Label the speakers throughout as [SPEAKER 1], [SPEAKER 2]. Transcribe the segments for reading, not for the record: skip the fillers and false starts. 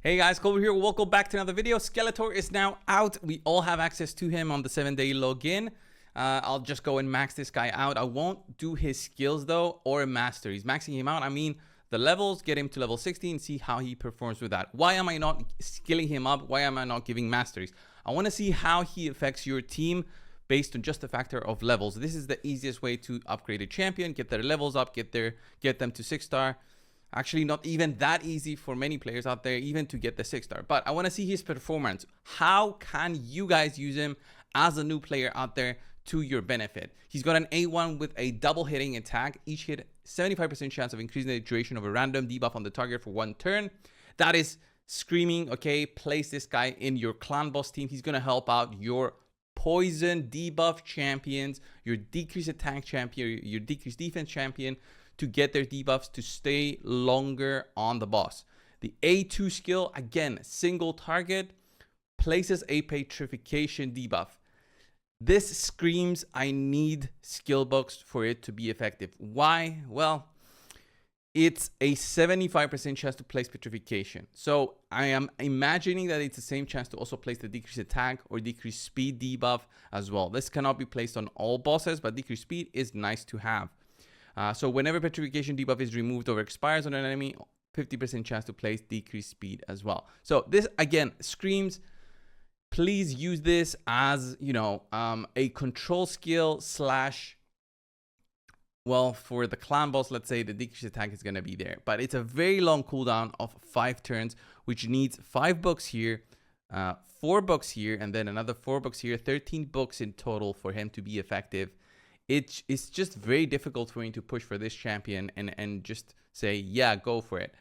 [SPEAKER 1] Hey guys, Coldbrew here. Welcome back to another video. Skeletor is now out. We all have access to him on the 7-day login. I'll just go and max this guy out. I won't do his skills though, or masteries. Maxing him out, I mean the levels, get him to level 16, see how he performs with that. Why am I not skilling him up? Why am I not giving masteries? I want to see how he affects your team based on just the factor of levels. This is the easiest way to upgrade a champion, get their levels up, get them to 6-star. Actually, not even that easy for many players out there, even to get the 6-star. But I want to see his performance. How can you guys use him as a new player out there to your benefit? He's got an A1 with a double hitting attack. Each hit, 75% chance of increasing the duration of a random debuff on the target for 1 turn. That is screaming, okay, place this guy in your clan boss team. He's going to help out your poison debuff champions, your decreased attack champion, your decreased defense champion, to get their debuffs to stay longer on the boss. The A2 skill, again, single target, places a petrification debuff. This screams I need skill books for it to be effective. Why? Well, it's a 75% chance to place petrification. So I am imagining that it's the same chance to also place the decreased attack or decreased speed debuff as well. This cannot be placed on all bosses, but decreased speed is nice to have. So whenever petrification debuff is removed or expires on an enemy, 50% chance to place decreased speed as well. So this again screams, please use this as, you know, a control skill slash, well, for the clan boss, let's say the decreased attack is going to be there, but it's a very long cooldown of 5 turns, which needs 5 books here, 4 books here, and then another 4 books here, 13 books in total for him to be effective. It's just very difficult for me to push for this champion and just say, yeah, go for it.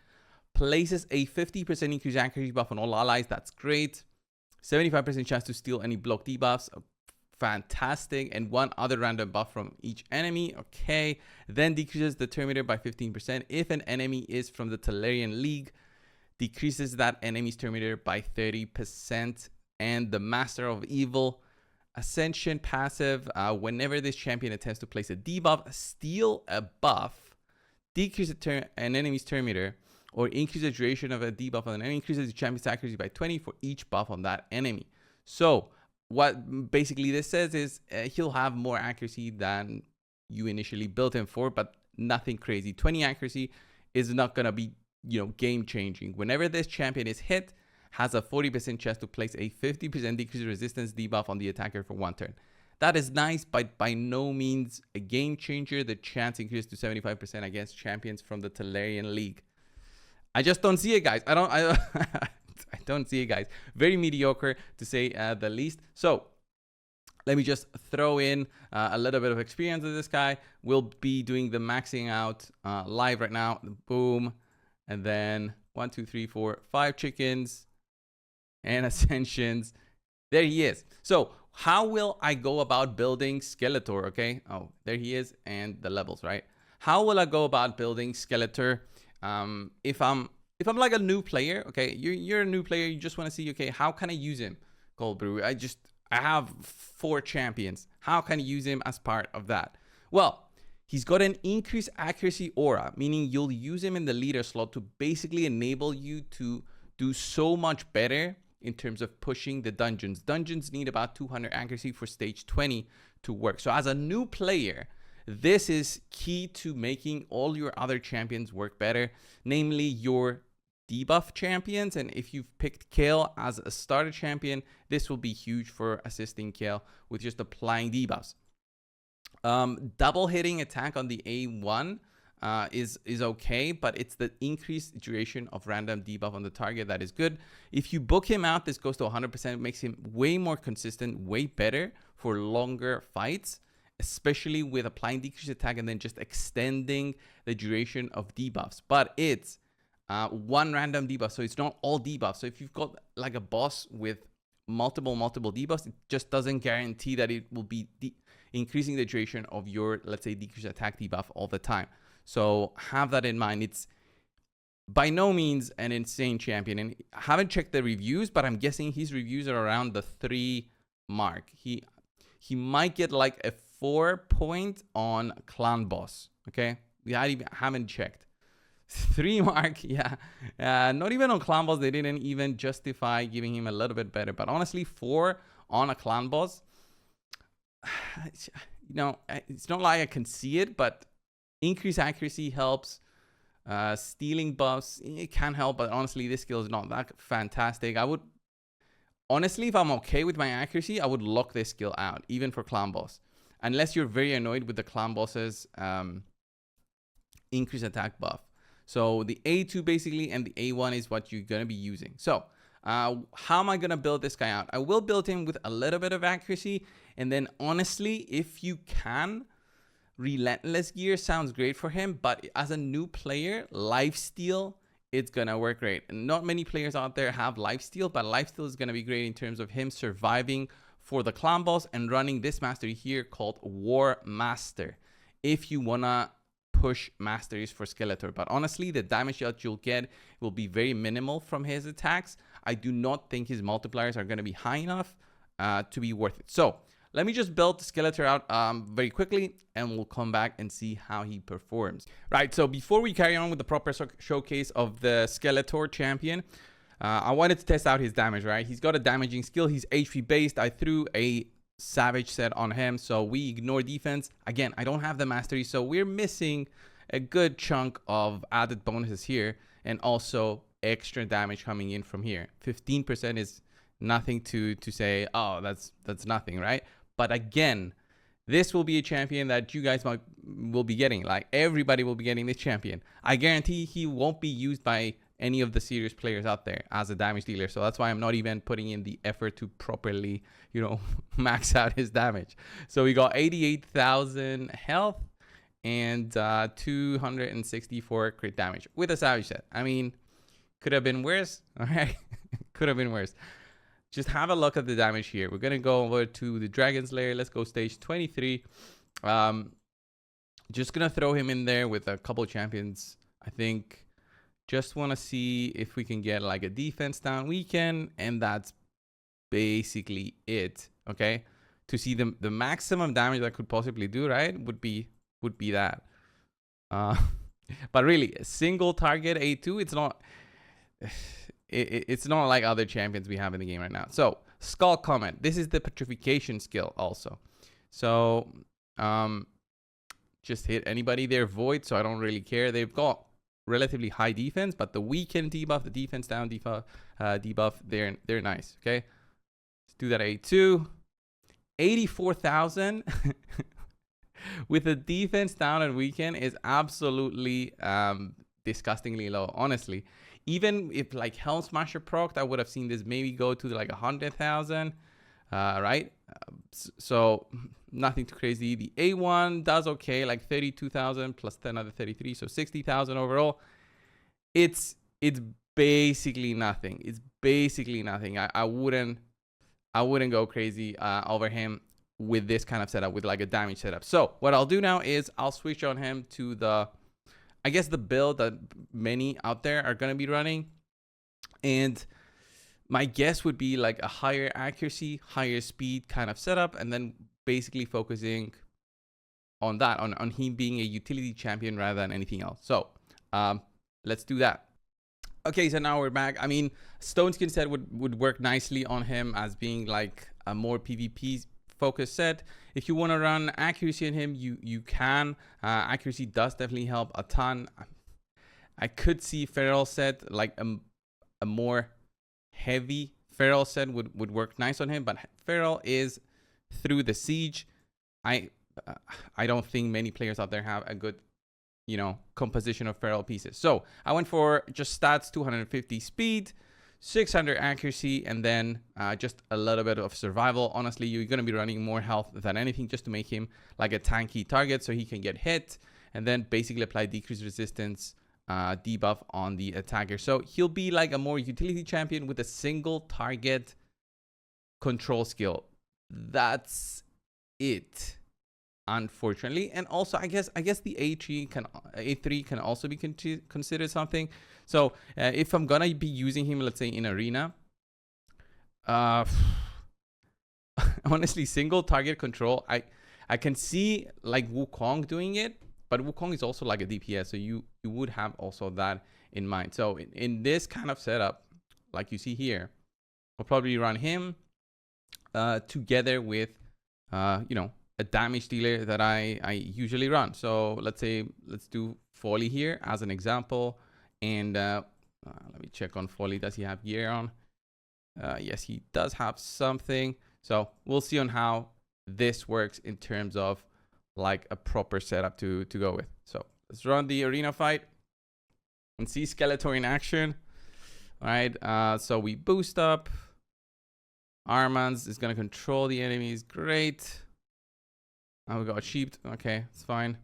[SPEAKER 1] Places a 50% increased accuracy buff on all allies. That's great. 75% chance to steal any block debuffs. Fantastic. And 1 other random buff from each enemy. Okay. Then decreases the terminator by 15%. If an enemy is from the Talarian League, decreases that enemy's terminator by 30%. And the Master of Evil Ascension passive, whenever this champion attempts to place a debuff, steal a buff, decrease an enemy's terminator, or increase the duration of a debuff on an enemy, increases the champion's accuracy by 20 for each buff on that enemy. So what basically this says is he'll have more accuracy than you initially built him for, but nothing crazy. 20 accuracy is not going to be, you know, game changing. Whenever this champion is hit, has a 40% chance to place a 50% decreased resistance debuff on the attacker for 1 turn. That is nice, but by no means a game changer. The chance increases to 75% against champions from the Talarian League. I just don't see it, guys. I don't see it, guys. Very mediocre, to say the least. So let me just throw in a little bit of experience with this guy. We'll be doing the maxing out live right now. Boom. And then 1, 2, 3, 4, 5 chickens and ascensions. There he is. So how will I go about building Skeletor? Okay. Oh, there he is. And the levels, right? How will I go about building Skeletor? If I'm like a new player, okay, you're a new player, you just want to see, okay, how can I use him? Coldbrew. I have 4 champions. How can I use him as part of that? Well, he's got an increased accuracy aura, meaning you'll use him in the leader slot to basically enable you to do so much better in terms of pushing the dungeons. Dungeons need about 200 accuracy for stage 20 to work. So as a new player, this is key to making all your other champions work better, namely your debuff champions. And if you've picked Kale as a starter champion, this will be huge for assisting Kale with just applying debuffs. Double hitting attack on the A1 is okay, but it's the increased duration of random debuff on the target that is good. If you book him out, this goes to 100%, makes him way more consistent, way better for longer fights, especially with applying decreased attack and then just extending the duration of debuffs. But it's 1 random debuff, so it's not all debuffs. So if you've got like a boss with multiple debuffs, it just doesn't guarantee that it will be increasing the duration of your, let's say, decreased attack debuff all the time. So have that in mind. It's by no means an insane champion, and I haven't checked the reviews, but I'm guessing his reviews are around the 3 mark. He might get like a 4 point on clan boss. Okay, we haven't checked. 3 mark, yeah. Not even on clan boss, they didn't even justify giving him a little bit better. But honestly, 4 on a clan boss, you know, it's not like I can see it, but increased accuracy helps. Stealing buffs, it can help, but honestly, this skill is not that fantastic. I would, honestly, if I'm okay with my accuracy, I would lock this skill out, even for clan boss. Unless you're very annoyed with the clan boss's increased attack buff. So the A2 basically and the A1 is what you're going to be using. So how am I going to build this guy out? I will build him with a little bit of accuracy. And then honestly, if you can, Relentless Gear sounds great for him. But as a new player, Lifesteal, it's going to work great. And not many players out there have Lifesteal, but Lifesteal is going to be great in terms of him surviving for the clan boss and running this mastery here called War Master. If you want to push masteries for Skeletor, but honestly, the damage that you'll get will be very minimal from his attacks. I do not think his multipliers are going to be high enough to be worth it. So let me just build Skeletor out very quickly, and we'll come back and see how he performs. Right, so before we carry on with the proper showcase of the Skeletor champion, I wanted to test out his damage, right? He's got a damaging skill. He's HP based. I threw a Savage set on him, so we ignore defense. Again, I don't have the mastery, so we're missing a good chunk of added bonuses here, and also extra damage coming in from here. 15% is nothing to say, oh, that's nothing, right? But again, this will be a champion that you guys will be getting. Like, everybody will be getting this champion. I guarantee he won't be used by any of the serious players out there as a damage dealer. So that's why I'm not even putting in the effort to properly, you know, max out his damage. So we got 88,000 health and 264 crit damage with a Savage set. I mean, could have been worse. All right, could have been worse. Just have a look at the damage here. We're gonna go over to the Dragon's Lair. Let's go stage 23. Just gonna throw him in there with a couple champions. I think just want to see if we can get like a defense down. We can, and that's basically it. Okay, to see the maximum damage I could possibly do, right, would be that. But really, a single target A2, it's not it's not like other champions we have in the game right now. So Skull Comment, this is the petrification skill also. So just hit anybody there, void, so I don't really care. They've got relatively high defense, but the weaken debuff, the defense down debuff, they're nice. Okay, let's do that. A2, 84,000 with the defense down and weaken is absolutely disgustingly low, honestly. Even if like Helm Smasher proc, I would have seen this maybe go to like 100,000, right? So nothing too crazy. The A1 does okay, like 32,000 plus another 33, so 60,000 overall. It's basically nothing. It's basically nothing. I wouldn't go crazy over him with this kind of setup, with like a damage setup. So what I'll do now is I'll switch on him to the, I guess, the build that many out there are going to be running. And my guess would be like a higher accuracy, higher speed kind of setup, and then basically focusing on that, on him being a utility champion rather than anything else. So let's do that. Okay, so now we're back. I mean, Stone Skin set would work nicely on him as being like a more PvP focused set. If you want to run accuracy on him, you can. Accuracy does definitely help a ton. I could see Feral set, like a more heavy Feral set would work nice on him, but Feral is through the siege. I don't think many players out there have a good, you know, composition of Feral pieces. So I went for just stats, 250 speed, 600 accuracy, and then just a little bit of survival. Honestly, you're going to be running more health than anything just to make him like a tanky target so he can get hit, and then basically apply decreased resistance debuff on the attacker. So he'll be like a more utility champion with a single target control skill. That's it, unfortunately. And also I guess the A3 can also be considered something. So if I'm gonna be using him, let's say in arena, honestly, single target control, I can see like Wukong doing it, but Wukong is also like a DPS, so you would have also that in mind. So in this kind of setup, like you see here, I'll probably run him together with you know, a damage dealer that I usually run. So let's do Foley here as an example, and let me check on Foley. Does he have gear on? Yes, he does have something. So we'll see on how this works in terms of like a proper setup to go with. So let's run the arena fight and see Skeletor in action. All right, so we boost up. Armands is going to control the enemies. Great. Now we got sheeped. Okay, it's fine.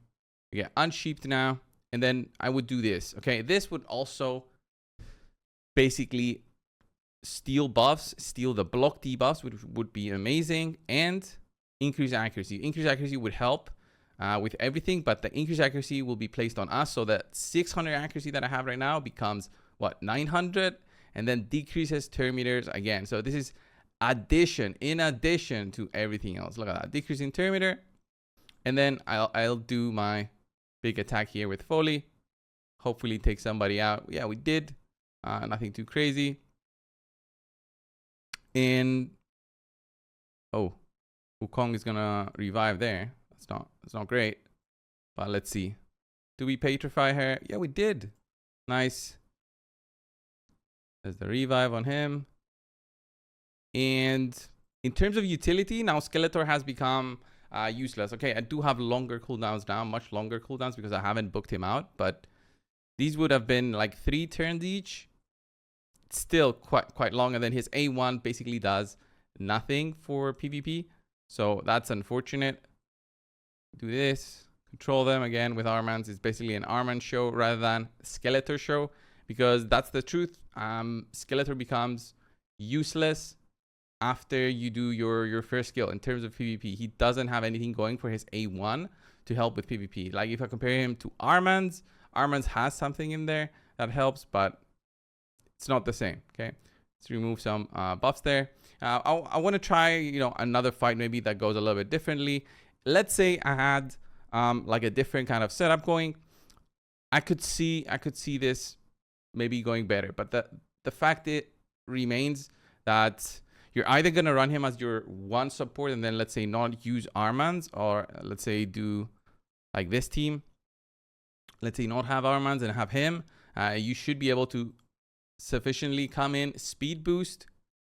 [SPEAKER 1] We get unsheeped now. And then I would do this. Okay, this would also basically steal buffs, steal the block debuffs, which would be amazing, and increase accuracy. Increase accuracy would help with everything, but the increased accuracy will be placed on us, so that 600 accuracy that I have right now becomes what, 900, and then decreases turn meters again. So this is in addition to everything else. Look at that, decreasing turn meter, and then I'll do my big attack here with Foley. Hopefully take somebody out. Yeah, we did. Nothing too crazy. And oh, Wukong is gonna revive there. That's not great. But let's see. Do we petrify her? Yeah, we did. Nice. There's the revive on him. And in terms of utility, now Skeletor has become useless. Okay, I do have longer cooldowns now, much longer cooldowns, because I haven't booked him out. But these would have been like 3 turns each. Still quite long. And then his A1 basically does nothing for PvP. So that's unfortunate. Do this. Control them again with Armands. It's basically an Armand show rather than Skeletor show, because that's the truth. Skeletor becomes useless after you do your first skill in terms of PvP. He doesn't have anything going for his A1 to help with PvP. Like if I compare him to Armands, Armands has something in there that helps, but it's not the same. Okay, let's remove some buffs there. I want to try, you know, another fight maybe that goes a little bit differently. Let's say I had like a different kind of setup going. I could see this maybe going better, but the fact it remains that you're either going to run him as your one support and then let's say not use Armands, or let's say do like this team. Let's say not have Armands and have him. You should be able to sufficiently come in, speed boost,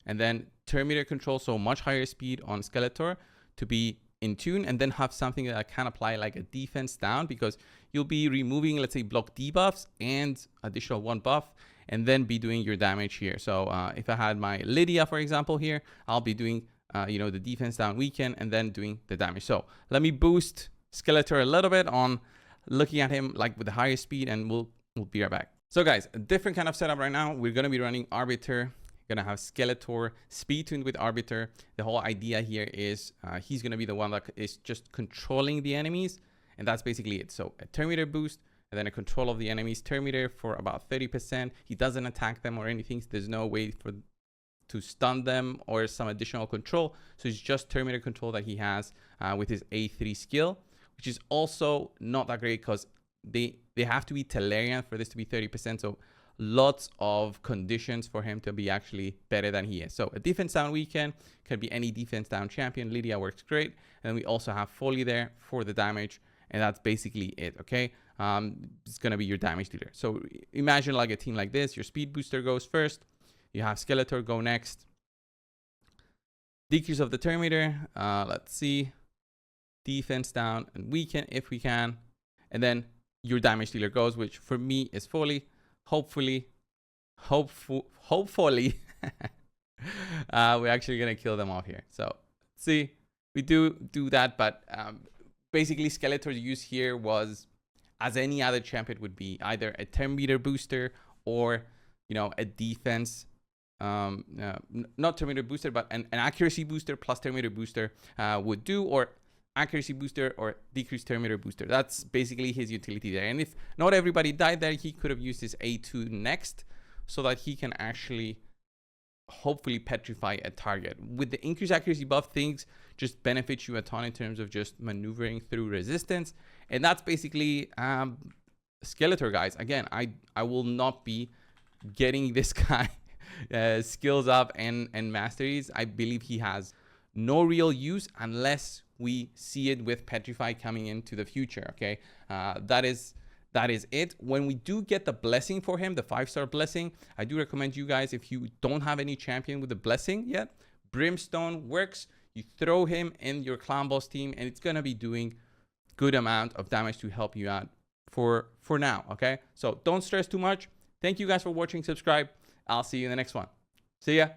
[SPEAKER 1] and then turn meter control, so much higher speed on Skeletor to be in tune, and then have something that can apply like a defense down, because you'll be removing, let's say, block debuffs and additional 1 buff, and then be doing your damage here. So if I had my Lydia, for example, here, I'll be doing you know, the defense down weekend and then doing the damage. So let me boost Skeletor a little bit on looking at him like with the higher speed, and we'll be right back. So guys, a different kind of setup right now. We're going to be running Arbiter. Going to have Skeletor speed tuned with Arbiter. The whole idea here is he's going to be the one that is just controlling the enemies, and that's basically it. So a turn meter boost, and then a control of the enemy's turn meter for about 30%. He doesn't attack them or anything, so there's no way to stun them or some additional control. So it's just turn meter control that he has with his A3 skill, which is also not that great because they have to be Tellarian for this to be 30%. So lots of conditions for him to be actually better than he is. So a defense down weekend can be any defense down champion. Lydia works great. And then we also have Foley there for the damage. And that's basically it, okay? It's going to be your damage dealer. So imagine like a team like this. Your speed booster goes first. You have Skeletor go next. Decrease of the turn meter. Let's see. Defense down and weekend if we can. And then your damage dealer goes, which for me is Foley. Hopefully, we're actually gonna kill them off here. So see, we do that, but basically Skeletor's use here was, as any other champion would be, either a turn meter booster or, you know, a defense, not turn meter booster, but an accuracy booster plus turn meter booster would do, or accuracy booster or decreased turn meter booster. That's basically his utility there. And if not everybody died there, he could have used his A2 next so that he can actually hopefully petrify a target. With the increased accuracy buff, things just benefit you a ton in terms of just maneuvering through resistance. And that's basically Skeletor, guys. Again, I will not be getting this guy skills up and masteries. I believe he has no real use unless we see it with Petrify coming into the future. Okay, that is it. When we do get the blessing for him, the 5-star blessing, I do recommend you guys, if you don't have any champion with the blessing yet, Brimstone works. You throw him in your clan boss team and it's gonna be doing good amount of damage to help you out for now. Okay, so don't stress too much. Thank you guys for watching. Subscribe. I'll see you in the next one. See ya.